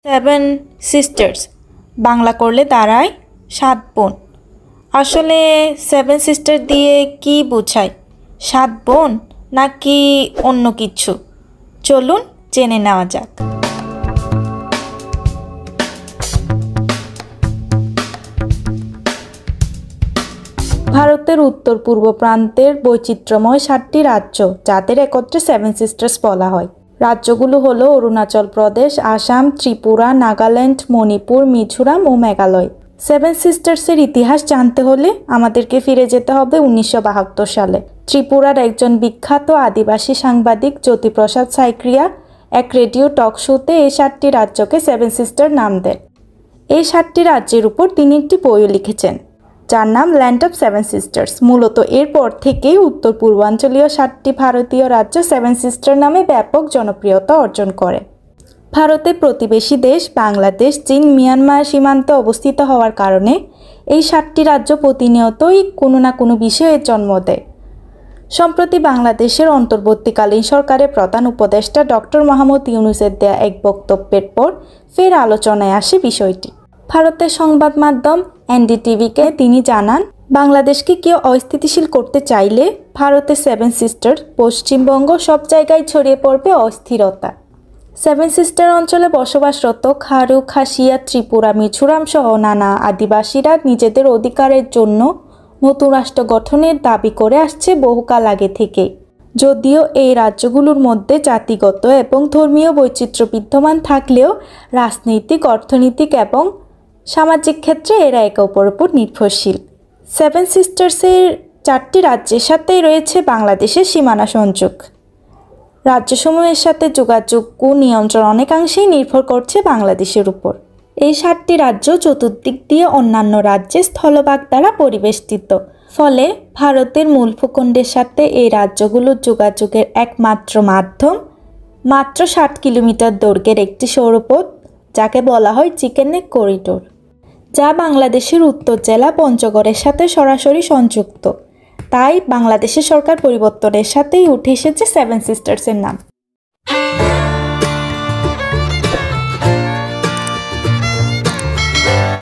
Seven sisters Bangla করলে দাঁড়ায় 7 বোন। আসলে সেভেন সিস্টার দিয়ে কি বোঝায়? 7 বোন নাকি অন্য কিছু? চলুন জেনে নেওয়া যাক। ভারতের উত্তর পূর্ব প্রান্তের বৈচিত্র্যময় 7টি রাজ্য, যাদের একত্রে সেভেন সিস্টার্স বলা হয়। রাজ্যগুলো হলো অরুণাচল প্রদেশ, আসাম, ত্রিপুরা, নাগাল্যান্ড, মণিপুর, মিজোরাম ও মেঘালয়। সেভেন সিস্টার্সের ইতিহাস জানতে হলে আমাদেরকে ফিরে যেতে হবে 1972 সালে। ত্রিপুরার একজন বিখ্যাত আদিবাসী সাংবাদিক জ্যোতিপ্রসাদ সাইক্রিয়া এক রেডিও টক শোতে এই 7টি রাজ্যকে সেভেন সিস্টার নাম দেন। এই 7টি রাজ্যের উপর তিনি একটি বইও লিখেছেন, যার নাম ল্যান্ড অফ সেভেন সিস্টার্স। মূলত এরপর থেকেই উত্তর পূর্বাঞ্চলীয় 7টি ভারতীয় রাজ্য সেভেন সিস্টার নামে ব্যাপক জনপ্রিয়তা অর্জন করে। ভারতের প্রতিবেশী দেশ বাংলাদেশ, চীন, মিয়ানমার সীমান্তে অবস্থিত হওয়ার কারণে এই 7টি রাজ্য প্রতিনিয়তই কোনো না কোনো বিষয়ে জন্ম দেয়। সম্প্রতি বাংলাদেশের অন্তর্বর্তীকালীন সরকারের প্রধান উপদেষ্টা ডক্টর মোহাম্মদ ইউনূসের দেয়া এক বক্তব্যের পর ফের আলোচনায় আসে বিষয়টি। ভারতের সংবাদ মাধ্যম এনডিটিভিকে তিনি জানান, বাংলাদেশকে কেউ অস্থিতিশীল করতে চাইলে ভারতের সেভেন সিস্টার, পশ্চিমবঙ্গ সব জায়গায় ছড়িয়ে পড়বে অস্থিরতা। সেভেন সিস্টার অঞ্চলে বসবাসরত খারু, খাসিয়া, ত্রিপুরা, মিজোরাম সহ নানা আদিবাসীরা নিজেদের অধিকারের জন্য নতুন রাষ্ট্র গঠনের দাবি করে আসছে বহুকাল আগে থেকে। যদিও এই রাজ্যগুলোর মধ্যে জাতিগত এবং ধর্মীয় বৈচিত্র্য বিদ্যমান থাকলেও রাজনৈতিক, অর্থনৈতিক এবং সামাজিক ক্ষেত্রে এরা একে অপরের উপর নির্ভরশীল। সেভেন সিস্টার্সের 4টি রাজ্যের সাথেই রয়েছে বাংলাদেশের সীমানা সংযোগ। রাজ্যসমূহের সাথে যোগাযোগ ও নিয়ন্ত্রণ অনেকাংশেই নির্ভর করছে বাংলাদেশের উপর। এই 7টি রাজ্য চতুর্দিক দিয়ে অন্যান্য রাজ্যের স্থলভাগ দ্বারা পরিবেষ্টিত, ফলে ভারতের মূল ভূখণ্ডের সাথে এই রাজ্যগুলোর যোগাযোগের একমাত্র মাধ্যম মাত্র 60 কিলোমিটার দৈর্ঘ্যের একটি সৌরপথ, যাকে বলা হয় চিকেন নেক করিডোর, যা বাংলাদেশের উত্তর জেলা পঞ্চগড়ের সাথে সরাসরি সংযুক্ত। তাই বাংলাদেশের সরকার পরিবর্তনের সাথেই উঠে এসেছে সেভেন সিস্টার্সের নাম।